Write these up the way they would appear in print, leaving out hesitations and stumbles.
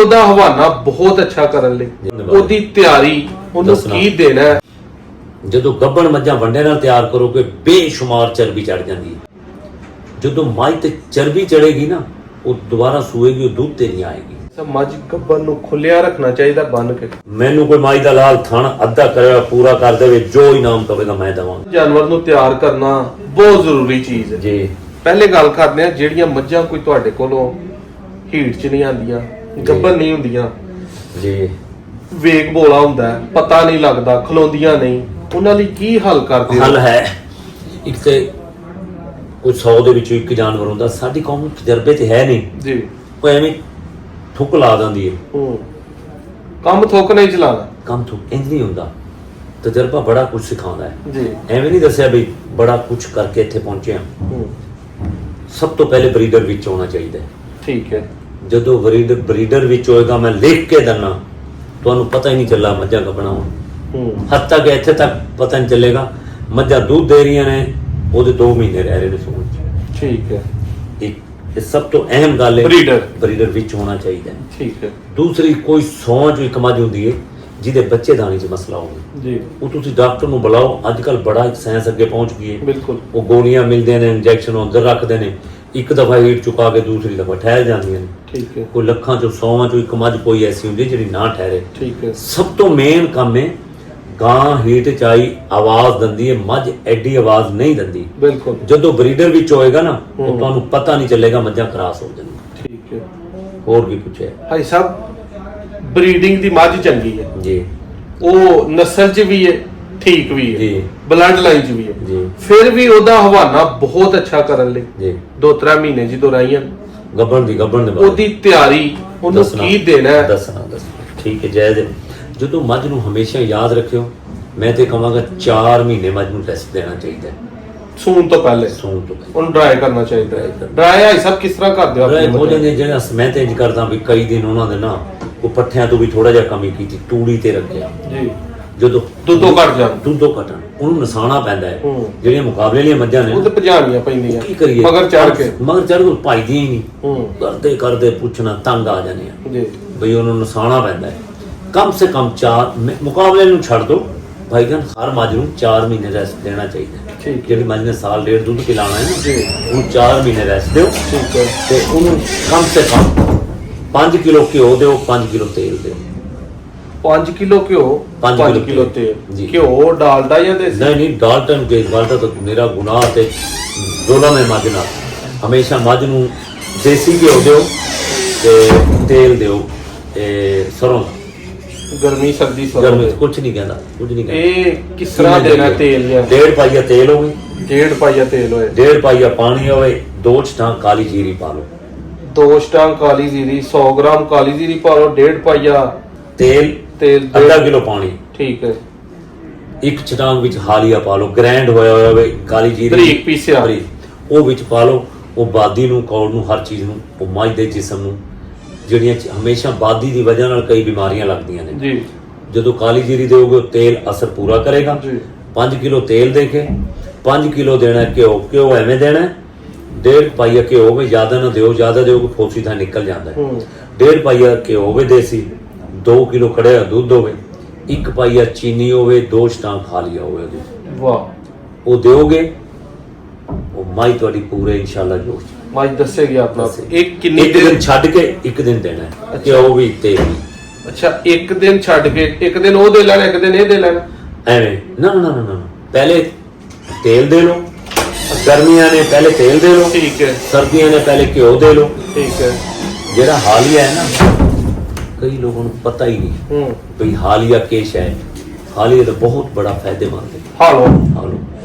ਉਹਦਾ ਹਵਾਲਾ ਬਹੁਤ ਅੱਛਾ ਕਰਨ ਲਈ ਉਹਦੀ ਤਿਆਰੀ ਉਹਨੂੰ ਕੀ ਦੇਣਾ ਹੈ। ਜਦੋਂ ਗੱਭਣ ਮੱਝਾਂ ਵੰਡੇ ਨਾਲ ਤਿਆਰ ਕਰੋਗੇ ਬੇਸ਼ੁਮਾਰ ਚਰਬੀ ਚੜ ਜਾਂਦੀ ਹੈ। ਜਦੋਂ ਮੱਝ ਤੇ ਚਰਬੀ ਚੜੇਗੀ ਨਾ ਉਹ ਦੁਬਾਰਾ ਸੂਏਗੀ, ਉਹ ਦੁੱਧ ਤੇ ਨਹੀਂ ਆਏਗੀ। ਮੱਝ ਗੱਭਣ ਨੂੰ ਖੁੱਲਿਆ ਰੱਖਣਾ ਚਾਹੀਦਾ ਬੰਨ ਕੇ। ਮੈਨੂੰ ਕੋਈ ਮੱਝ ਦਾ ਲਾਲ ਥਣ ਅੱਧਾ ਕਰਿਆ ਪੂਰਾ ਕਰ ਦੇਵੇ, ਜੋ ਇਨਾਮ ਕਵੇਗਾ ਮੈਂ ਦੇਵਾਂਗਾ। ਜਾਨਵਰ ਨੂੰ ਤਿਆਰ ਕਰਨਾ ਬਹੁਤ ਜ਼ਰੂਰੀ ਚੀਜ਼ ਹੈ ਜੀ। ਪਹਿਲੇ ਗੱਲ ਕਰਦੇ ਆ ਜਿਹੜੀਆਂ ਮੱਝਾਂ ਕੋਈ ਤੁਹਾਡੇ ਕੋਲੋਂ ਹੀਟ 'ਚ ਨਹੀਂ ਆਉਂਦੀਆਂ, ਗੱਭਣ ਨਹੀਂ ਹੁੰਦੀਆਂ ਜੀ, ਵੇਗ ਬੋਲਾ ਹੁੰਦਾ ਹੈ, ਪਤਾ ਨਹੀਂ ਲੱਗਦਾ, ਖਲੋਂਦੀਆਂ ਨਹੀਂ, ਉਹਨਾਂ ਲਈ ਕੀ ਹੱਲ ਕਰਦੇ ਹੋ? ਹੱਲ ਹੈ ਇੱਕ ਤੇ ਕੋਈ 100 ਦੇ ਵਿੱਚੋਂ ਇੱਕ ਜਾਨਵਰ ਹੁੰਦਾ। ਸਾਡੀ ਕੌਮ ਨੂੰ ਤਜਰਬੇ ਤੇ ਹੈ ਨਹੀਂ ਜੀ, ਉਹ ਐਵੇਂ ਥੁੱਕ ਲਾ ਦਿੰਦੀ ਹੈ। ਕੰਮ ਥੁੱਕ ਨਹੀਂ ਚਲਾਉਣਾ, ਕੰਮ ਥੁੱਕ ਇੰਜ ਨਹੀਂ ਹੁੰਦਾ। ਤਜਰਬਾ ਬੜਾ ਕੁਝ ਸਿਖਾਉਂਦਾ ਹੈ। ਜੀ, ਐਵੇਂ ਨਹੀਂ ਦੱਸਿਆ ਵੀ ਬੜਾ ਕੁਝ ਕਰਕੇ ਇੱਥੇ ਪਹੁੰਚੇ ਹਾਂ। ਸਭ ਤੋਂ ਪਹਿਲੇ ਬਰੀਡਰ ਵਿੱਚ ਹੋਣਾ ਚਾਹੀਦਾ ਹੈ। ਠੀਕ ਹੈ। ਜਦੋਂ ਬਰੀਡਰ ਵਿੱਚ ਹੋਏਗਾ, ਮੈਂ ਲਿਖ ਕੇ ਦਿੰਨਾ, ਤੁਹਾਨੂੰ ਪਤਾ ਹੀ ਨਹੀਂ ਚੱਲਾ ਮੱਝਾਂ ਗੱਭਣਾ ਹੋਣ। ਹੱਦ ਤੱਕ ਇੱਥੇ ਤੱਕ ਪਤਾ ਨਹੀਂ ਚੱਲੇਗਾ ਮੱਝਾਂ ਦੁੱਧ ਦੇ ਰਹੀਆਂ ਨੇ, ਉਹਦੇ 2 ਮਹੀਨੇ ਰਹਿ ਰਹੇ ਨੇ ਸੂਣ ਚ। ਠੀਕ ਹੈ। ਇਹ ਸਭ ਤੋਂ ਅਹਿਮ ਗੱਲ ਹੈ, ਬਰੀਡਰ ਵਿੱਚ ਹੋਣਾ ਚਾਹੀਦਾ ਹੈ। ਠੀਕ ਹੈ। ਦੂਸਰੀ ਕੋਈ 100 ਚ ਇੱਕ ਮੱਝ ਹੁੰਦੀ ਹੈ ਜਿਹਦੇ ਬੱਚੇਦਾਨੀ 'ਚ ਮਸਲਾ ਹੋਵੇ ਜੀ, ਉਹ ਤੁਸੀਂ ਡਾਕਟਰ ਨੂੰ ਬੁਲਾਓ। ਅੱਜ ਕੱਲ ਬੜਾ ਸਾਇੰਸ ਅੱਗੇ ਪਹੁੰਚ ਗਈ ਹੈ। ਬਿਲਕੁਲ। ਉਹ ਗੋਲੀਆਂ ਮਿਲਦੇ ਨੇ, ਇੰਜੈਕਸ਼ਨ ਅੰਦਰ ਰੱਖਦੇ ਨੇ, ਇੱਕ ਦਫਾ ਹੀਟ ਚੁਕਾ ਕੇ ਦੂਸਰੀ ਦਫਾ ਠਹਿਰ ਜਾਂਦੀਆਂ ਨੇ। ਠੀਕ ਹੈ। ਕੋਈ ਲੱਖਾਂ ਚੋਂ 100 ਚੋਂ ਇੱਕ ਮੱਝ ਕੋਈ ਐਸੀ ਹੁੰਦੀ ਜਿਹੜੀ ਨਾ ਠਹਿਰੇ। ਠੀਕ ਹੈ। ਸਭ ਤੋਂ ਮੇਨ ਕੰਮ ਹੈ ਗਾਂ ਹੀਟ ਚ ਆਈ ਆਵਾਜ਼ ਦਿੰਦੀ ਹੈ, ਮੱਝ ਐਡੀ ਆਵਾਜ਼ ਨਹੀਂ ਦਿੰਦੀ। ਬਿਲਕੁਲ। ਜਦੋਂ ਬਰੀਡਰ ਵਿੱਚ ਹੋਏਗਾ ਨਾ ਉਹ ਤੁਹਾਨੂੰ ਪਤਾ ਨਹੀਂ ਚੱਲੇਗਾ ਮੱਝਾਂ ਕਰਾਸ ਹੋ ਜਾਣਗੀਆਂ। ਠੀਕ ਹੈ। ਹੋਰ ਕੀ ਪੁੱਛਿਆ ਭਾਈ ਸਾਹਿਬ, ਬਰੀਡਿੰਗ ਦੀ ਮੱਝ ਚੰਗੀ ਹੈ ਜੀ, ਉਹ ਨਸਲ 'ਚ ਵੀ ਹੈ, ਠੀਕ ਵੀ ਹੈ ਜੀ, ਬਲੱਡ ਲਾਈਨ 'ਚ ਵੀ ਹੈ ਜੀ, ਫਿਰ ਵੀ ਉਹਦਾ ਹਵਾਲਾ ਬਹੁਤ ਅੱਛਾ ਕਰਨ ਲਈ ਜੀ 2-3 ਮਹੀਨੇ ਜਦੋਂ ਰਹੀਆਂ ਗੱਭਣ ਦੇ ਉਹਦੀ ਤਿਆਰੀ ਉਹਨੂੰ ਕੀ ਦੇਣਾ ਹੈ। ਦੱਸਣਾ ਠੀਕ ਹੈ ਜਾਇਜ਼ ਹੈ। ਜਦੋਂ ਮੱਝ ਨੂੰ ਹਮੇਸ਼ਾ ਯਾਦ ਰੱਖਿਓ, ਮੈਂ ਤੇ ਕਹਾਂਗਾ 4 ਮਹੀਨੇ ਮੱਝ ਨੂੰ ਰੈਸਟ ਦੇਣਾ ਚਾਹੀਦਾ ਹੈ। ਸੂਣ ਤੋਂ ਪਹਿਲੇ ਸੌਣ ਤੋਂ ਪਹਿਲੇ ਉਹਨੂੰ ਡਰਾਈ ਕਰਨਾ ਚਾਹੀਦਾ ਹੈ। ਡਰਾਈ ਹੈ ਸਭ ਕਿਸ ਤਰ੍ਹਾਂ ਕਰਦੇ ਹੋ ਡਰਾਈ ਹੋ ਜਾਂਦੇ ਜਿਹੜਾ ਮੈਂ ਤੇ ਇੰਜ ਕਰਦਾ ਵੀ ਕਈ ਦਿਨ ਉਹਨਾਂ ਦੇ ਨਾ ਉਹ ਪੱਠਿਆਂ ਤੋਂ ਵੀ ਥੋੜਾ ਜਿਹਾ ਕਮੀ ਕੀਤੀ, ਤੂੜੀ ਤੇ ਰੱਖਿਆ। ਜੀ, ਜਦੋਂ ਦੁੱਧੋਂ ਘਟਣ ਉਹਨੂੰ ਨਸਾਣਾ ਪੈਂਦਾ ਹੈ। ਜਿਹੜੀਆਂ ਮੁਕਾਬਲੇ ਵਾਲੀਆਂ ਮੱਝਾਂ ਨੇ ਉਹ ਤੇ ਭਜਾਣੀਆਂ ਪੈਂਦੀਆਂ, ਕੀ ਕਰੀਏ ਮਗਰ ਚੜ ਕੇ ਭਾਈਦੀਆਂ ਹੀ ਨਹੀਂ ਕਰਦੇ ਪੁੱਛਣਾ ਤੰਗ ਆ ਜਾਂਦੇ ਆ ਜੀ, ਬਈ ਉਹਨੂੰ ਨਸਾਣਾ ਪੈਂਦਾ ਹੈ। ਕਮ ਸੇ ਕਮ 4 ਮੁਕਾਬਲੇ ਨੂੰ ਛੱਡ ਦੋ ਭਾਈਜਾਨ, ਹਰ ਮੱਝ ਨੂੰ 4 ਮਹੀਨੇ ਰੈਸਟ ਦੇਣਾ ਚਾਹੀਦਾ ਹੈ। ਜਿਹੜੀ ਮੱਝ ਨੇ ਸਾਲ ਡੇਢ ਦੁੱਧ ਪਿਲਾਣਾ ਹੈ ਨਾ ਉਹਨੂੰ 4 ਮਹੀਨੇ ਰੈਸਟ ਦਿਓ। ਠੀਕ ਹੈ। ਤੇ ਉਹਨੂੰ ਕਮ ਸੇ ਕਮ 5 ਕਿਲੋ ਘਿਓ ਦਿਓ, 5 ਕਿਲੋ ਤੇਲ ਦਿਓ। 5 ਕਿਲੋ ਘਿਓ, 5 ਕਿਲੋ ਤੇਲ। ਘਿਓ ਡਾਲਡਾ ਜਾਂ ਦੇਸੀ? ਨਹੀਂ ਡਾਲਟਨ ਕੇ ਡਾਲਟਾ ਤਾਂ ਮੇਰਾ ਗੁਨਾਹ ਤੇ ਦੋਨਾਂ ਨੇ ਮੱਝ ਨਾਲ ਹਮੇਸ਼ਾ ਮੱਝ ਨੂੰ ਦੇਸੀ ਘਿਓ ਦਿਓ ਤੇ ਤੇਲ ਦਿਓ ਸਰੋਂ ਦਾ। ਗਰਮੀ ਸਰਦੀ ਗਰਮੀ ਕੁਝ ਨਹੀਂ ਕਹਿੰਦਾ, ਕੁਝ ਨਹੀਂ ਕਹਿੰਦਾ। ਇਹ ਕਿਸ ਤਰ੍ਹਾਂ ਦੇਣਾ ਤੇਲ? 1.5 ਪਾਈਆ ਤੇਲ ਹੋਵੇ, 1.5 ਪਾਈਆ ਤੇਲ ਹੋਏ, 1.5 ਪਾਈਆ ਪਾਣੀ ਹੋਵੇ, 2 ਛਟਾਂ ਕਾਲੀ ਜੀਰੀ ਪਾ ਲਓ, 2 ਛਟਾਂ ਕਾਲੀ ਜੀਰੀ, 100 ਗ੍ਰਾਮ ਕਾਲੀ ਜੀਰੀ ਪਾ ਲਓ, 1.5 ਪਾਈਆ ਤੇਲ, ਅੱਧਾ ਕਿਲੋ ਪਾਣੀ। ਠੀਕ ਹੈ। ਇੱਕ ਛਟਾਂਗ ਵਿੱਚ ਹਾਲੀਆ ਪਾ ਲਓ, ਗ੍ਰੈਂਡ ਹੋਇਆ ਹੋਵੇ ਕਾਲੀ ਜੀਰੀ ਬਰੀਕ ਪੀਸਿਆ, ਉਹ ਵਿੱਚ ਪਾ ਲਓ। ਉਹ ਬਾਦੀ ਨੂੰ, ਕੌੜ ਨੂੰ, ਹਰ ਚੀਜ਼ ਨੂੰ, ਉਹ ਮੱਝ ਦੇ ਜਿਸਮ ਨੂੰ, ਜਿਹੜੀਆਂ ਹਮੇਸ਼ਾ ਬਾਦੀ ਦੀ ਵਜ੍ਹਾ ਨਾਲ ਕਈ ਬਿਮਾਰੀਆਂ ਲੱਗਦੀਆਂ ਨੇ ਜੀ, ਜਦੋਂ ਕਾਲੀ ਜੀਰੀ ਦਿਓਗੇ ਤੇਲ ਅਸਰ ਪੂਰਾ ਕਰੇਗਾ। 5 ਕਿਲੋ ਤੇਲ ਦੇ ਕੇ 5 ਕਿਲੋ ਦੇਣਾ ਘਿਓ। ਘਿਓ ਐਵੇਂ ਦੇਣਾ 1.5 ਪਾਈਆ ਘਿਓ ਹੋਵੇ, ਜ਼ਿਆਦਾ ਨਾ ਦਿਓ, ਜ਼ਿਆਦਾ ਦਿਓਗੇ ਫੋਸੀ ਤਾਂ ਨਿਕਲ ਜਾਂਦਾ ਹੈ। 1.5 ਪਾਈਆ ਘਿਓ ਹੋਵੇ ਦੇਸੀ, 2 ਕਿਲੋ ਕੜਿਆ ਦੁੱਧ ਹੋਵੇ, 1 ਪਾਈਆ ਚੀਨੀ ਹੋਵੇ, 2 ਛਟਾਂ ਖਾਲੀਆ ਹੋਵੇ ਉਹਦੇ। ਵਾਹ। ਉਹ ਦਿਓਗੇ, ਉਹ ਮਾਈ ਤੁਹਾਡੀ ਪੂਰੇ ਇਨਸ਼ਾਅੱਲਾ ਜੋਸ਼ ਮਾਈ ਦੱਸੇਗੀ ਆਪਣਾ। ਇੱਕ ਕਿੰਨੀ ਦਿਨ ਛੱਡ ਕੇ 1 ਦਿਨ ਦੇਣਾ ਹੈ ਘਿਓ ਵੀ ਤੇਲ ਵੀ। ਅੱਛਾ, 1 ਦਿਨ ਛੱਡ ਕੇ 1 ਦਿਨ ਉਹ ਦੇ ਲੈਣਾ, 1 ਦਿਨ ਇਹ ਦੇ ਲੈਣਾ ਐਵੇਂ ਨਾ। ਪਹਿਲੇ ਤੇਲ ਦੇ ਲਓ, ਗਰਮੀਆਂ ਨੇ ਪਹਿਲੇ ਤੇਲ ਦੇ ਲਓ, ਠੀਕ ਹੈ। ਸਰਦੀਆਂ ਨੇ ਪਹਿਲੇ ਘਿਓ ਦੇ ਲਓ, ਠੀਕ ਹੈ। ਜਿਹੜਾ ਹਾਲੀਆ ਹੈ ਨਾ, ਕਈ ਲੋਗों ਨੂੰ ਪਤਾ ਹੀ ਨਹੀਂ ਵੀ ਹਾਲੀਆ ਕੀ ਹੈ। ਹਾਲੀਆ ਤਾਂ ਬਹੁਤ ਬੜਾ ਫਾਇਦੇਮੰਦ ਹੈ। ਹਾਲੋ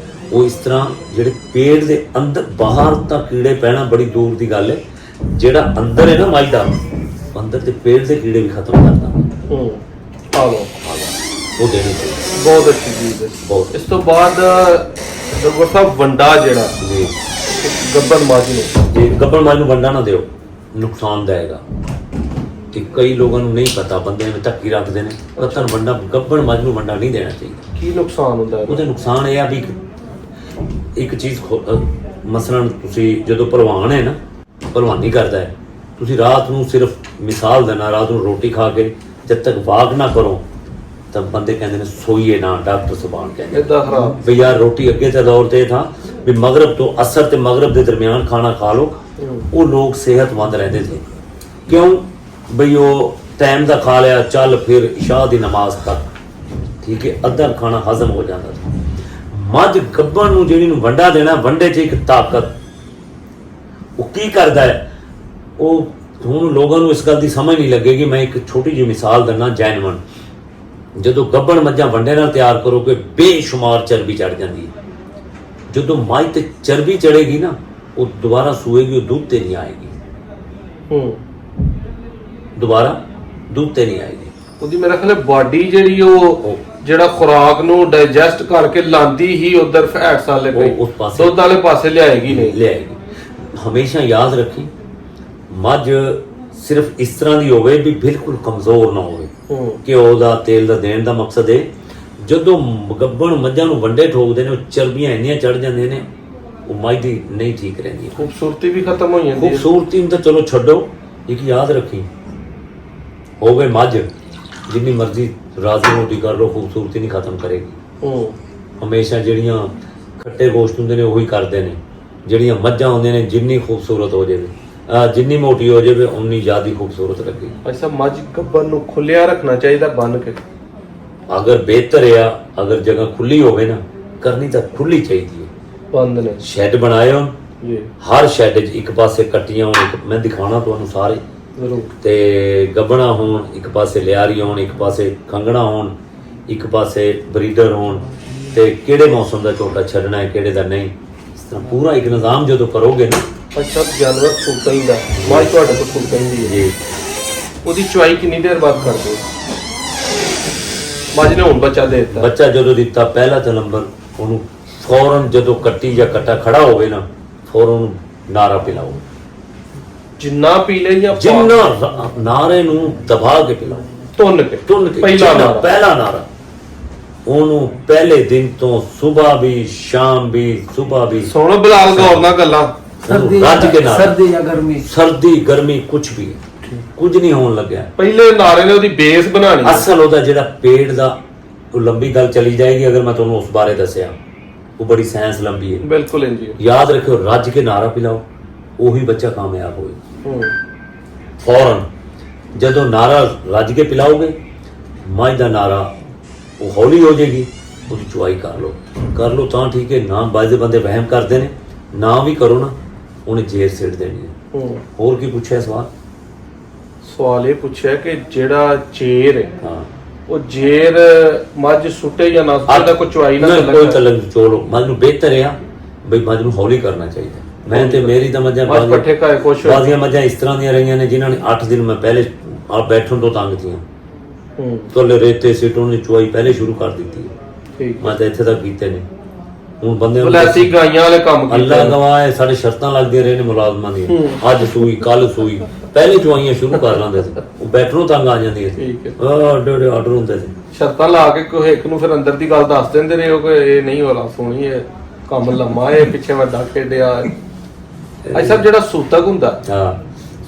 ਉਹ ਇਸ ਤਰ੍ਹਾਂ ਜਿਹੜੇ ਪੇਟ ਦੇ ਅੰਦਰ, ਬਾਹਰ ਤਾਂ ਕੀੜੇ ਪੈਣਾ ਬੜੀ ਦੂਰ ਦੀ ਗੱਲ ਹੈ, ਜਿਹੜਾ ਅੰਦਰ ਹੈ ਨਾ ਮੱਝ ਦਾ, ਅੰਦਰ ਤੇ ਪੇਟ ਦੇ ਕੀੜੇ ਵੀ ਖਤਮ ਕਰਦਾ। ਹਾਲੋ ਉਹ ਦੇਣੀ ਚਾਹੀਦੀ, ਬਹੁਤ ਅੱਛੀ ਚੀਜ਼ ਹੈ। ਬਹੁਤ। ਇਸ ਤੋਂ ਬਾਅਦ ਡਾਕਟਰ ਸਾਹਿਬ ਵੰਡਾ ਜਿਹੜਾ ਜੀ ਗੱਭਣ ਮੱਝ ਨੂੰ, ਜੇ ਗੱਭਣ ਮੱਝ ਨੂੰ ਵੰਡਾ ਨਾ ਦਿਓ, ਨੁਕਸਾਨ ਦੇਗਾ। ਤੇ ਕਈ ਲੋਕਾਂ ਨੂੰ ਨਹੀਂ ਪਤਾ, ਬੰਦੇ ਨੂੰ ਧੱਕੀ ਰੱਖਦੇ ਨੇ। ਪਤਨ ਵੰਡਾ, ਗੱਭਣ ਮੱਝ ਨੂੰ ਵੰਡਾ ਨਹੀਂ ਦੇਣਾ ਚਾਹੀਦਾ। ਕੀ ਨੁਕਸਾਨ ਹੁੰਦਾ ਹੈ? ਉਹਦੇ ਨੁਕਸਾਨ ਇਹ ਆ ਵੀ ਇੱਕ ਚੀਜ਼, ਮਸਲਨ ਤੁਸੀਂ ਜਦੋਂ ਭਲਵਾਨ ਹੈ ਨਾ, ਭਲਵਾਨੀ ਕਰਦਾ ਹੈ, ਤੁਸੀਂ ਰਾਤ ਨੂੰ ਸਿਰਫ ਮਿਸਾਲ ਦੇਣਾ, ਰਾਤ ਨੂੰ ਰੋਟੀ ਖਾ ਕੇ ਜਦ ਤੱਕ ਵਾਕ ਨਾ ਕਰੋ ਤਾਂ ਬੰਦੇ ਕਹਿੰਦੇ ਨੇ ਸੋਈਏ ਨਾ, ਡਾਕਟਰ ਸੁਬਾਨ ਕਹਿੰਦੇ ਇਦਾਂ ਖਰਾਬ ਵੀ ਯਾਰ ਰੋਟੀ ਅੱਗੇ ਤੇ ਦੌਰ ਤੇ ਥਾ ਵੀ ਮਗਰਬ ਤੋਂ ਅਸਰ ਤੇ ਮਗਰਬ ਦੇ ਦਰਮਿਆਨ ਖਾਣਾ ਖਾ ਲਓ। ਉਹ ਲੋਕ ਸਿਹਤਮੰਦ ਰਹਿੰਦੇ ਸੀ। ਕਿਉਂ ਬਈ ਉਹ ਟਾਈਮ ਦਾ ਖਾ ਲਿਆ, ਚੱਲ ਫਿਰ ਇਸ਼ਾ ਦੀ ਨਮਾਜ਼ ਤੱਕ ਠੀਕ ਹੈ, ਅੱਧਾ ਖਾਣਾ ਹਜ਼ਮ ਹੋ ਜਾਂਦਾ ਸੀ। ਮੱਝ ਗੱਭਣ ਨੂੰ ਜਿਹੜੀ ਨੂੰ ਵੰਡਾ ਦੇਣਾ, ਵੰਡੇ 'ਚ ਇੱਕ ਤਾਕਤ, ਉਹ ਕੀ ਕਰਦਾ ਹੈ, ਉਹ ਹੁਣ ਲੋਕਾਂ ਨੂੰ ਇਸ ਗੱਲ ਦੀ ਸਮਝ ਨਹੀਂ ਲੱਗੇਗੀ। ਮੈਂ ਇੱਕ ਛੋਟੀ ਜਿਹੀ ਮਿਸਾਲ ਦਿੰਦਾ ਜੈਨਵਨ, ਜਦੋਂ ਗੱਭਣ ਮੱਝਾਂ ਵੰਡੇ ਨਾਲ ਤਿਆਰ ਕਰੋਗੇ ਬੇਸ਼ੁਮਾਰ ਚਰਬੀ ਚੜ ਜਾਂਦੀ ਹੈ। ਜਦੋਂ ਮੱਝ ਤੇ ਚਰਬੀ ਚੜੇਗੀ ਨਾ, ਉਹ ਦੁਬਾਰਾ ਸੂਏਗੀ, ਉਹ ਦੁੱਧ ਤੇ ਨਹੀਂ ਆਏਗੀ, ਦੁਬਾਰਾ ਦੁੱਧ ਤੇ ਨਹੀਂ ਆਏਗੀ। ਉਹਦੀ ਮੇਰਾ ਖਿਆਲ ਬਾਡੀ ਜਿਹੜੀ ਉਹ ਜਿਹੜਾ ਖੁਰਾਕ ਨੂੰ ਡਾਈਜੈਸਟ ਕਰਕੇ ਲਾਂਦੀ ਹੀ ਉਧਰ ਫੈਟਸ ਵਾਲੇ ਉਸ ਪਾਸੇ ਦੁੱਧ ਵਾਲੇ ਪਾਸੇ ਲਿਆਏਗੀ ਨਹੀਂ ਲਿਆਏਗੀ। ਹਮੇਸ਼ਾ ਯਾਦ ਰੱਖੀ, ਮੱਝ ਸਿਰਫ ਇਸ ਤਰ੍ਹਾਂ ਦੀ ਹੋਵੇ ਵੀ ਬਿਲਕੁਲ ਕਮਜ਼ੋਰ ਨਾ ਹੋਵੇ। ਘਿਓ ਦਾ ਤੇਲ ਦਾ ਦੇਣ ਦਾ ਮਕਸਦ ਹੈ, ਜਦੋਂ ਗੱਭਣ ਮੱਝਾਂ ਨੂੰ ਵੰਡੇ ਠੋਕਦੇ ਨੇ, ਉਹ ਚਰਬੀਆਂ ਇੰਨੀਆਂ ਚੜ ਜਾਂਦੀਆਂ ਨੇ, ਉਹ ਮੱਝ ਦੀ ਨਹੀਂ ਠੀਕ ਰਹਿੰਦੀ, ਖੂਬਸੂਰਤੀ ਵੀ ਖਤਮ ਹੋ ਜਾਂਦੀ ਹੈ। ਖੂਬਸੂਰਤੀ ਨੂੰ ਤਾਂ ਚਲੋ ਛੱਡੋ, ਇੱਕ ਯਾਦ ਰੱਖੀ, ਹੋਵੇ ਮੱਝ ਜਿੰਨੀ ਮਰਜ਼ੀ ਰਾਜ਼ੀ ਰੋਟੀ ਕਰ ਲੋ, ਖੂਬਸੂਰਤੀ ਨਹੀਂ ਖਤਮ ਕਰੇਗੀ। ਹਮੇਸ਼ਾ ਜਿਹੜੀਆਂ ਖੱਟੇ ਗੋਸ਼ਤ ਹੁੰਦੇ ਨੇ ਉਹੀ ਕਰਦੇ ਨੇ, ਜਿਹੜੀਆਂ ਮੱਝਾਂ ਹੁੰਦੀਆਂ ਨੇ ਜਿੰਨੀ ਖੂਬਸੂਰਤ ਹੋ ਜਾਵੇ, ਜਿੰਨੀ ਮੋਟੀ ਹੋ ਜਾਵੇ ਉਨੀ ਜ਼ਿਆਦਾ ਖੂਬਸੂਰਤ ਲੱਗੇ। ਅੱਛਾ, ਮੱਝ ਗੱਭਣ ਨੂੰ ਖੁੱਲਿਆ ਰੱਖਣਾ ਚਾਹੀਦਾ ਬੰਨ ਕੇ? ਅਗਰ ਬਿਹਤਰ ਆ, ਅਗਰ ਜਗ੍ਹਾ ਖੁੱਲੀ ਹੋਵੇ ਨਾ, ਕਰਨੀ ਤਾਂ ਖੁੱਲੀ ਚਾਹੀਦੀ ਹੈ। ਬੰਦ ਨੇ ਸ਼ੈੱਡ ਬਣਾਏ ਹੋਣ ਜੀ, ਹਰ ਸ਼ੈੱਡ 'ਚ ਇੱਕ ਪਾਸੇ ਕੱਟੀਆਂ ਹੋਣ, ਮੈਂ ਦਿਖਾਉਣਾ ਤੁਹਾਨੂੰ ਸਾਰੇ, ਜ਼ਰੂਰ, ਤੇ ਗੱਬਣਾ ਹੋਣ, ਇੱਕ ਪਾਸੇ ਲਿਆਰੀ ਹੋਣ, ਇੱਕ ਪਾਸੇ ਖੰਗਣਾ ਹੋਣ, ਇੱਕ ਪਾਸੇ ਬਰੀਡਰ ਹੋਣ, ਤੇ ਕਿਹੜੇ ਮੌਸਮ ਦਾ ਝੋਟਾ ਛੱਡਣਾ ਹੈ, ਕਿਹੜੇ ਦਾ ਨਹੀਂ, ਇਸ ਤਰ੍ਹਾਂ ਪੂਰਾ ਇੱਕ ਨਿਜ਼ਾਮ ਜਦੋਂ ਕਰੋਗੇ ਨਾ। ਅੱਛਾ, ਜਾਨਵਰ ਸੂਤਾ ਹੀ ਦਾ ਮੱਝ ਤੁਹਾਡੇ ਕੋਲ ਸੂਤਾ ਹੀ ਹੈ ਜੀ। ਉਹਦੀ ਚੁਆਈ ਕਿੰਨੀ ਦੇਰ ਬਾਅਦ ਕਰਦੇ ਹੋ? ਮੱਝ ਨੇ ਹੁਣ ਬੱਚਾ ਦੇ ਦਿੱਤਾ, ਬੱਚਾ ਜਦੋਂ ਦਿੱਤਾ, ਪਹਿਲਾ ਤਾਂ ਨੰਬਰ ਉਹਨੂੰ ਫੌਰਨ ਜਦੋਂ ਕੱਟੀ ਜਾਂ ਕੱਟਾ ਖੜਾ ਹੋਵੇ ਨਾ, ਫੌਰਨ ਉਹਨੂੰ ਨਾਰਾ ਪਿਲਾਓ, ਜਿੰਨਾ ਪੀ ਲੈ ਜਾਂ ਜਿੰਨਾ ਨਾਰੇ ਨੂੰ ਦਬਾ ਕੇ ਪਿਲਾਓ, ਤੁੰਨ ਕੇ ਪਹਿਲਾ ਨਾਰਾ ਉਹਨੂੰ ਪਹਿਲੇ ਦਿਨ ਤੋਂ ਸਵੇਰ ਵੀ ਸ਼ਾਮ ਵੀ ਸਵੇਰ ਵੀ। ਸੁਣੋ ਬਿਲਾਲ ਗੌਰ ਨਾਲ ਗੱਲਾਂ, ਰੱਜ ਕੇ ਨਾਰਾ, ਸਰਦੀ ਜਾਂ ਗਰਮੀ, ਸਰਦੀ ਗਰਮੀ ਕੁਝ ਵੀ ਕੁਝ ਨਹੀਂ ਹੋਣ ਲੱਗਿਆ। ਪਹਿਲੇ ਨਾਰੇ ਨੇ ਉਹਦੀ ਬੇਸ ਬਣਾਣੀ, ਅਸਲ ਉਹਦਾ ਜਿਹੜਾ ਪੇਟ ਦਾ, ਉਹ ਲੰਬੀ ਗੱਲ ਚਲੀ ਜਾਏਗੀ ਅਗਰ ਮੈਂ ਤੁਹਾਨੂੰ ਉਸ ਬਾਰੇ ਦੱਸਿਆ, ਉਹ ਬੜੀ ਸਾਇੰਸ ਲੰਬੀ ਹੈ। ਬਿਲਕੁਲ ਇੰਜੀ ਯਾਦ ਰੱਖਿਓ, ਰੱਜ ਕੇ ਨਾਰਾ ਪਿਲਾਓ, ਉਹੀ ਬੱਚਾ ਕਾਮਯਾਬ ਹੋਏ। ਫੌਰਨ ਜਦੋਂ ਨਾਰਾ ਰੱਜ ਕੇ ਪਿਲਾਓਗੇ, ਮੱਝ ਦਾ ਨਾਰਾ ਉਹ ਹੌਲੀ ਹੋ ਜਾਏਗੀ, ਉਹਦੀ ਚੁਆਈ ਕਰ ਲਓ ਤਾਂ ਠੀਕ ਹੈ। ਨਾ ਬਾਜ਼ੇ ਬੰਦੇ ਵਹਿਮ ਕਰਦੇ ਨੇ, ਨਾ ਵੀ ਕਰੋ ਨਾ, ਉਹਨੇ ਜੇਰ ਸਿੱਟ ਦੇਣੀ ਹੈ। ਹੋਰ ਕੀ ਪੁੱਛਿਆ ਸਵਾਲ? ਸਵਾਲ ਇਹ ਪੁੱਛਿਆ ਕਿ ਜਿਹੜਾ ਜੇਰ ਹੈ, ਹਾਂ, ਉਹ ਜੇਰ ਮੱਝ ਸੁੱਟੇ ਜਾਂ ਨਾ ਸੁੱਟੇ ਦਾ ਕੋਈ ਚੁਆਈ ਨਾ ਕੋਈ ਤਲਕ ਚੋਲੋ। ਮੱਝ ਨੂੰ ਬਿਹਤਰ ਆ ਬਈ ਮੱਝ ਨੂੰ ਹੌਲੀ ਕਰਨਾ ਚਾਹੀਦਾ। ਮੈਂ ਤੇ ਮੇਰੀ ਤਾਂ ਮੱਝਾਂ ਪੱਠੇ ਕਾਏ ਕੁਛ ਬਾਜ਼ੀਆਂ ਮੱਝਾਂ ਇਸ ਤਰ੍ਹਾਂ ਦੀਆਂ ਰਹੀਆਂ ਨੇ ਜਿਨ੍ਹਾਂ ਨੇ 8 ਦਿਨ ਮੈਂ ਪਹਿਲੇ ਬੈਠਣ ਤੋਂ ਤੰਗ ਥੀਆਂ, ਤੋਲੇ ਰੇਤੇ ਸਿੱਟੋਂ ਨੇ ਚੁਆਈ ਪਹਿਲੇ ਸ਼ੁਰੂ ਕਰ ਦਿੱਤੀ। ਠੀਕ, ਮੈਂ ਤਾਂ ਇੱਥੇ ਤੱਕ ਕੀਤੇ ਨੇ। ਹੁਣ ਬੰਦੇ ਬਲੈਸੀ ਗਾਈਆਂ ਵਾਲੇ ਕੰਮ ਅੱਲਾ ਗਵਾਏ, ਸਾਡੇ ਸ਼ਰਤਾਂ ਲੱਗਦੀਆਂ ਰਹੇ ਨੇ ਮੁਲਾਜ਼ਮਾਂ ਦੀਆਂ, ਅੱਜ ਸੂਈ ਕੱਲ ਸੂਈ, ਪਹਿਲੇ ਚੁਆਈਆਂ ਸ਼ੁਰੂ ਕਰ ਲੈਂਦੇ ਸੀ, ਉਹ ਬੈਠਣੋਂ ਤੰਗ ਆ ਜਾਂਦੀਆਂ ਸੀ। ਠੀਕ ਹੈ, ਡੇ ਆਰਡਰ ਹੁੰਦੇ ਸੀ, ਸ਼ਰਤਾਂ ਲਾ ਕੇ ਕੋਈ ਇੱਕ ਨੂੰ ਫਿਰ ਅੰਦਰ ਦੀ ਗੱਲ ਦੱਸ ਦਿੰਦੇ ਨੇ, ਉਹ ਕਿ ਇਹ ਨਹੀਂ ਹੋਣਾ ਸੋਹਣੀ ਹੈ, ਕੰਮ ਲੰਮਾ ਹੈ, ਪਿੱਛੇ ਵੱਡਾ ਖੇਡਿਆ। ਅੱਛਾ, ਜਿਹੜਾ ਸੂਤਕ ਹੁੰਦਾ, ਹਾਂ,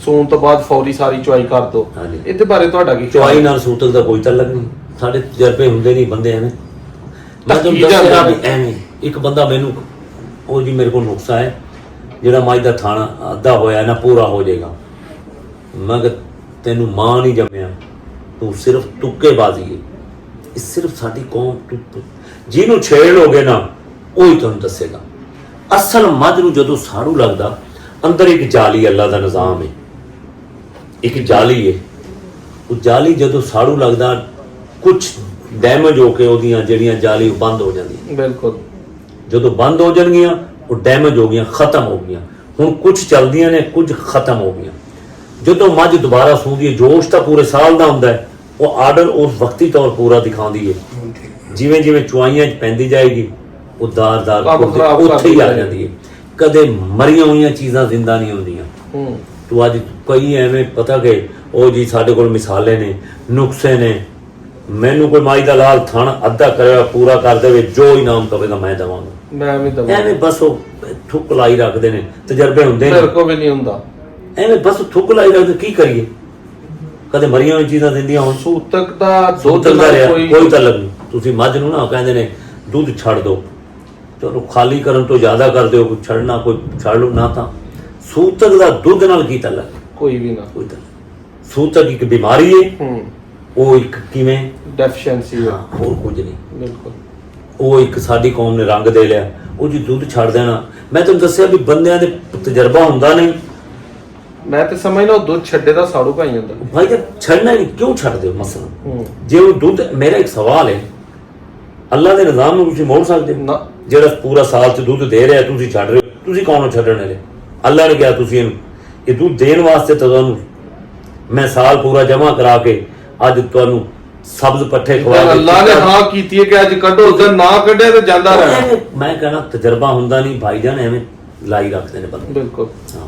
ਸੂਣ ਤੋਂ ਬਾਅਦ ਫੌਰੀ ਸਾਰੀ ਚੁਆਈ ਕਰ ਦੋ, ਹਾਂਜੀ। ਇਹਦੇ ਬਾਰੇ ਤੁਹਾਡਾ ਕੀ ਚੁਆਈ ਨਾਲ ਸੂਤਕ ਦਾ ਕੋਈ ਤਲਕ ਨਹੀਂ, ਸਾਡੇ ਤਜਰਬੇ ਹੁੰਦੇ ਨਹੀਂ ਬੰਦੇ ਐਵੇਂ। ਮੈਂ ਤੁਹਾਨੂੰ ਧੱਕੀ ਦੱਸਿਆ ਜਾਂਦੇ ਵੀ ਐਵੇਂ ਇੱਕ ਬੰਦਾ ਮੈਨੂੰ, ਉਹ ਜੀ ਮੇਰੇ ਕੋਲ ਨੁਕਸਾ ਹੈ ਜਿਹੜਾ ਮੱਝ ਦਾ ਥਾਣਾ ਅੱਧਾ ਹੋਇਆ ਨਾ ਪੂਰਾ ਹੋ ਜਾਏਗਾ। ਮੈਂ ਕਿਹਾ ਤੈਨੂੰ ਮਾਂ ਨਹੀਂ ਜੰਮਿਆ, ਤੂੰ ਸਿਰਫ ਤੁੱਕੇਬਾਜ਼ੀ ਹੈ। ਇਹ ਸਿਰਫ ਸਾਡੀ ਕੌਮ ਜਿਹਨੂੰ ਛੇੜ ਲੋਗੇ ਨਾ, ਉਹੀ ਤੁਹਾਨੂੰ ਦੱਸੇਗਾ। ਅਸਲ ਮੱਝ ਨੂੰ ਜਦੋਂ ਸਾੜੂ ਲੱਗਦਾ, ਅੰਦਰ ਇੱਕ ਜਾਲੀ, ਅੱਲਾ ਦਾ ਨਿਜ਼ਾਮ ਹੈ, ਇੱਕ ਜਾਲੀ ਹੈ। ਉਹ ਜਾਲੀ ਜਦੋਂ ਸਾੜੂ ਲੱਗਦਾ, ਕੁਝ ਡੈਮੇਜ ਹੋ ਕੇ ਉਹਦੀਆਂ ਜਿਹੜੀਆਂ ਜਾਲੀ ਬੰਦ ਹੋ ਜਾਂਦੀਆਂ। ਬਿਲਕੁਲ, ਜਦੋਂ ਬੰਦ ਹੋ ਜਾਣਗੀਆਂ, ਉਹ ਡੈਮੇਜ ਹੋ ਗਈਆਂ, ਖਤਮ ਹੋ ਗਈਆਂ। ਹੁਣ ਕੁਝ ਚੱਲਦੀਆਂ ਨੇ, ਕੁਝ ਖਤਮ ਹੋ ਗਈਆਂ। ਜਦੋਂ ਮੱਝ ਦੁਬਾਰਾ ਸੂੰਦੀ ਹੈ, ਜੋਸ਼ ਤਾਂ ਪੂਰੇ ਸਾਲ ਦਾ ਹੁੰਦਾ ਹੈ, ਉਹ ਆਰਡਰ ਉਸ ਵਕਤੀ ਤੌਰ ਪੂਰਾ ਦਿਖਾਉਂਦੀ ਹੈ। ਜਿਵੇਂ ਜਿਵੇਂ ਚੁਆਈਆਂ 'ਚ ਪੈਂਦੀ ਜਾਏਗੀ, ਉਹ ਦਾਰ ਉੱਥੇ ਹੀ ਆ ਜਾਂਦੀ ਹੈ। ਕਦੇ ਮਰੀਆਂ ਹੋਈਆਂ ਚੀਜ਼ਾਂ ਜ਼ਿੰਦਾ ਨਹੀਂ ਹੁੰਦੀਆਂ। ਤੂੰ ਅੱਜ ਕਈ ਐਵੇਂ ਪਤਾ ਕਿ ਉਹ ਜੀ ਸਾਡੇ ਕੋਲ ਮਿਸਾਲੇ ਨੇ, ਨੁਕਸੇ ਨੇ, ਮੈਨੂੰ ਕੋਈ ਮਾਈ ਦਾ ਲਾਲ ਥਣ ਅੱਧਾ ਕਰਿਆ ਪੂਰਾ ਕਰ ਦੇਵੇ, ਜੋ ਇਨਾਮ ਕਵੇਗਾ ਮੈਂ ਦੇਵਾਂਗਾ, ਮੈਂ ਵੀ ਦਵਾਂ। ਐਵੇਂ ਬਸ ਉਹ ਥੁੱਕ ਲਾਈ ਰੱਖਦੇ ਨੇ, ਤਜਰਬੇ ਹੁੰਦੇ ਨੇ, ਮੇਰੇ ਕੋਲ ਵੀ ਨਹੀਂ ਹੁੰਦਾ। ਐਵੇਂ ਬਸ ਥੁੱਕ ਲਾਈ ਰੱਖਦੇ। ਕੀ ਕਰੀਏ? ਕਦੇ ਮਰੀਆਂ ਹੋਈਆਂ ਚੀਜ਼ਾਂ ਦਿੰਦੀਆਂ ਹੋਣ। ਸੂਤਕ ਦਾ ਦੁੱਧ ਦੁੱਧ ਦਾ ਨਾਲ ਰਿਹਾ, ਕੋਈ ਕੋਈ ਤਾਲੁਕ ਨਹੀਂ। ਤੁਸੀਂ ਮੱਝ ਨੂੰ ਨਾ ਕਹਿੰਦੇ ਨੇ ਦੁੱਧ ਛੱਡ ਦਿਓ, ਚਲੋ ਖਾਲੀ ਕਰਨ ਤੋਂ ਜ਼ਿਆਦਾ ਕਰ ਦਿਓ, ਕੋਈ ਛੱਡਣਾ ਕੋਈ ਛੱਡ ਲਓ ਨਾ, ਤਾਂ ਸੂਤਕ ਦਾ ਦੁੱਧ ਨਾਲ ਕੀ ਤਾਲੁਕ? ਕੋਈ ਵੀ ਨਾ। ਕੋਈ ਤਾਲੁਕ। ਸੂਤਕ ਇੱਕ ਬਿਮਾਰੀ ਹੈ, ਉਹ ਇੱਕ ਕਿਵੇਂ ਡੈਫੀਸ਼ੀਐਂਸੀ ਹੈ, ਹੋਰ ਕੁਝ ਨਹੀਂ। ਬਿਲਕੁਲ। ਉਹ ਇੱਕ ਸਾਡੀ ਕੌਮ ਨੇ ਰੰਗ ਦੇ ਲਿਆ, ਉਹ ਜੀ ਦੁੱਧ ਛੱਡ ਦੇਣਾ। ਮੈਂ ਤੁਹਾਨੂੰ ਦੱਸਿਆ ਵੀ ਬੰਦਿਆਂ ਦੇ ਤਜਰਬਾ ਹੁੰਦਾ ਨਹੀਂ। ਮੈਂ ਤੇ ਸਮਝਦਾ ਉਹ ਦੁੱਧ ਛੱਡੇ ਦਾ ਸਾੜੂ ਪਾਈ ਜਾਂਦਾ ਭਾਈ ਜਦ ਛੱਡਣਾ ਨਹੀਂ ਕਿਉਂ ਛੱਡ ਦਿਓ? ਮਸਲਾ ਜੇ ਉਹ ਦੁੱਧ, ਮੇਰਾ ਇੱਕ ਸਵਾਲ ਹੈ, ਅੱਲਾ ਦੇ ਨਿਜ਼ਾਮ ਨੂੰ ਤੁਸੀਂ ਮੋੜ ਸਕਦੇ ਹੋ? ਨਾ। ਜਿਹੜਾ ਪੂਰਾ ਸਾਲ ਚ ਦੁੱਧ ਦੇ ਰਿਹਾ ਤੁਸੀਂ ਛੱਡ ਰਹੇ ਹੋ, ਤੁਸੀਂ ਕੌਣ ਹੋ ਛੱਡਣ ਵਾਲੇ? ਅੱਲਾ ਨੇ ਕਿਹਾ ਤੁਸੀਂ ਇਹਨੂੰ ਇਹ ਦੁੱਧ ਦੇਣ ਵਾਸਤੇ ਤਾਂ ਤੁਹਾਨੂੰ ਮੈਂ ਸਾਲ ਪੂਰਾ ਜਮਾ ਕਰਾ ਕੇ ਅੱਜ ਤੁਹਾਨੂੰ ਸਬਜ਼ ਪੱਠੇ ਖਵਾ ਕੇ ਅੱਲਾ ਨੇ ਹਾਂ ਕੀਤੀ ਹੈ ਕਿ ਅੱਜ ਕੱਢੋ, ਉਧਰ ਨਾ ਕੱਢਿਆ ਤੇ ਜਾਂਦਾ ਰਹਿਣਾ। ਮੈਂ ਕਹਿਣਾ ਤਜਰਬਾ ਹੁੰਦਾ ਨਹੀਂ ਭਾਈਜਾਨ, ਐਵੇਂ ਲਾਈ ਰੱਖਦੇ ਨੇ ਬੰਦੇ। ਬਿਲਕੁਲ। ਹਾਂ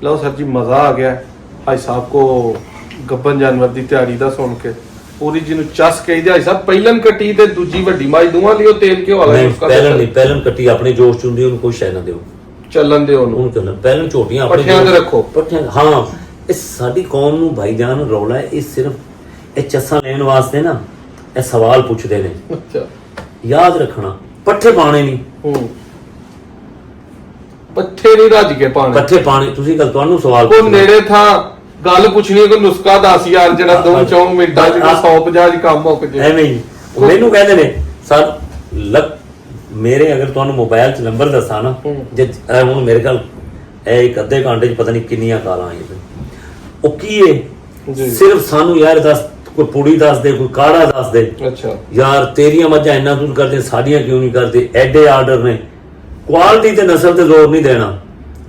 ਲਓ ਸਰ ਜੀ, ਮਜ਼ਾ ਆ ਗਿਆ ਭਾਈ ਸਾਹਿਬ ਕੋ ਗੱਬਨ ਜਾਨਵਰ ਦੀ ਤਿਆਰੀ ਦਾ ਸੁਣ ਕੇ। ਪੂਰੀ ਜਿਹਨੂੰ ਚਸ ਕਹੀਦੇ ਭਾਈ ਸਾਹਿਬ, ਪਹਿਲਨ ਕੱਟੀ ਤੇ ਦੂਜੀ ਵੱਡੀ ਮਾਈ ਦੋਵਾਂ ਲਈ ਉਹ ਤੇਲ ਘਿਓ ਵਾਲਾ ਨਹੀਂ, ਨੁਸਖਾ ਪਹਿਲਨ ਨਹੀਂ, ਪਹਿਲਨ ਕੱਟੀ ਆਪਣੇ ਜੋਸ਼ ਚ ਹੁੰਦੀ, ਉਹਨੂੰ ਕੋਈ ਸ਼ੈ ਨਾ ਦਿਓ, ਚੱਲਣ ਦੇ ਉਹਨੂੰ। ਉਹਨੂੰ ਚੱਲਣ। ਪਹਿਲਨ ਝੋਟੀਆਂ ਆਪਣੇ ਪੱਠਿਆਂ ਤੇ ਜੋਸ਼- ਰੱਖੋ। ਪੱਠਿਆਂ, ਹਾਂ। ਇਹ ਸਾਡੀ ਕੌਮ ਨੂੰ ਭਾਈਜਾਨ ਰੌਲਾ ਹੈ, ਇਹ ਸਿਰਫ ਇਹ ਚੱਸਾਂ ਲੈਣ ਵਾਸਤੇ ਨਾ ਇਹ ਸਵਾਲ ਪੁੱਛਦੇ ਨੇ। ਅੱਛਾ। ਯਾਦ ਰੱਖਣਾ, ਪੱਠੇ ਪਾਣੇ ਨਹੀਂ, ਪੱਠੇ ਨਹੀਂ ਰੱਜ ਕੇ ਪਾਣੇ। ਪੱਠੇ ਪਾਣੇ ਤੁਸੀਂ ਗੱਲ, ਤੁਹਾਨੂੰ ਸਵਾਲ ਕੋ ਨੇੜੇ ਥਾਂ ਗੱਲ ਪੁੱਛਣੀ, ਕੋਈ ਨੁਸਖਾ ਦੱਸ ਯਾਰ ਜਿਹੜਾ 2-4 ਮਿੰਟਾਂ ਚ 150 ਚ ਕੰਮ ਮੁੱਕ ਜੇ। ਐਵੇਂ ਹੀ ਉਹ ਮੈਨੂੰ ਕਹਿੰਦੇ ਨੇ ਸਰ ਮੇਰੇ ਅਗਰ ਤੁਹਾਨੂੰ ਮੋਬਾਈਲ 'ਚ ਨੰਬਰ ਦੱਸਾਂ ਨਾ, ਜੇ ਹੁਣ ਮੇਰੇ ਕੋਲ ਇਹ ਇੱਕ ਅੱਧੇ ਘੰਟੇ 'ਚ ਪਤਾ ਨਹੀਂ ਕਿੰਨੀਆਂ ਕਾਲਾਂ ਆਈਆਂ ਪਈਆਂ। ਉਹ ਕੀ ਹੈ, ਸਿਰਫ ਸਾਨੂੰ ਯਾਰ ਦੱਸ, ਕੋਈ ਪੁੜੀ ਦੱਸ ਦੇ, ਕੋਈ ਕਾੜਾ ਦੱਸ ਦੇ। ਅੱਛਾ ਯਾਰ ਤੇਰੀਆਂ ਮੱਝਾਂ ਇੰਨਾ ਦੁੱਧ ਕਰਦੇ, ਸਾਡੀਆਂ ਕਿਉਂ ਨਹੀਂ ਕਰਦੇ? ਐਡੇ ਆਰਡਰ ਨੇ। ਕੁਆਲਿਟੀ ਤੇ ਨਸਲ ਤੇ ਜ਼ੋਰ ਨਹੀਂ ਦੇਣਾ,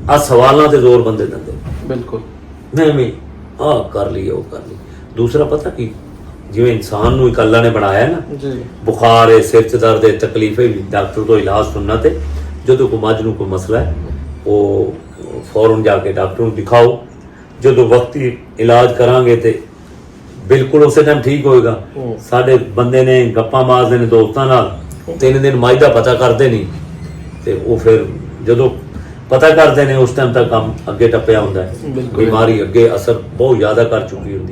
ਆ ਸਵਾਲਾਂ ਤੇ ਜ਼ੋਰ ਬੰਦੇ ਦਿੰਦੇ। ਬਿਲਕੁਲ। ਨਹੀਂ ਆਹ ਕਰ ਲਈ, ਉਹ ਕਰ ਲਈ। ਦੂਸਰਾ ਪਤਾ ਕੀ, ਜਿਵੇਂ ਇਨਸਾਨ ਨੂੰ ਇੱਕ ਅੱਲਾ ਨੇ ਬਣਾਇਆ ਨਾ, ਬੁਖਾਰ ਹੈ, ਸਿਰ 'ਚ ਦਰਦ ਹੈ, ਤਕਲੀਫ ਹੈ, ਡਾਕਟਰ ਤੋਂ ਇਲਾਜ ਸੁਣਨਾ। ਤੇ ਜਦੋਂ ਕੋਈ ਮੱਝ ਨੂੰ ਕੋਈ ਮਸਲਾ ਹੈ, ਉਹ ਫੌਰਨ ਜਾ ਕੇ ਡਾਕਟਰ ਨੂੰ ਦਿਖਾਓ। ਜਦੋਂ ਵਕਤੀ ਇਲਾਜ ਕਰਾਂਗੇ ਤੇ ਬਿਲਕੁਲ ਉਸੇ ਟਾਈਮ ਠੀਕ ਹੋਏਗਾ। ਸਾਡੇ ਬੰਦੇ ਨੇ ਗੱਪਾਂ ਮਾਰਦੇ ਨੇ ਦੋਸਤਾਂ ਨਾਲ, 3 ਦਿਨ ਮੱਝ ਦਾ ਪਤਾ ਕਰਦੇ ਨਹੀਂ, ਤੇ ਉਹ ਫਿਰ ਜਦੋਂ ਪਤਾ ਕਰਦੇ ਨੇ ਉਸ ਟਾਈਮ ਤੱਕ ਕੰਮ ਅੱਗੇ ਟੱਪਿਆ ਹੁੰਦਾ ਹੈ। ਬਿਮਾਰੀ ਅੱਗੇ ਅਸਰ ਬਹੁਤ ਜ਼ਿਆਦਾ ਕਰ ਚੁੱਕੀ ਹੁੰਦੀ।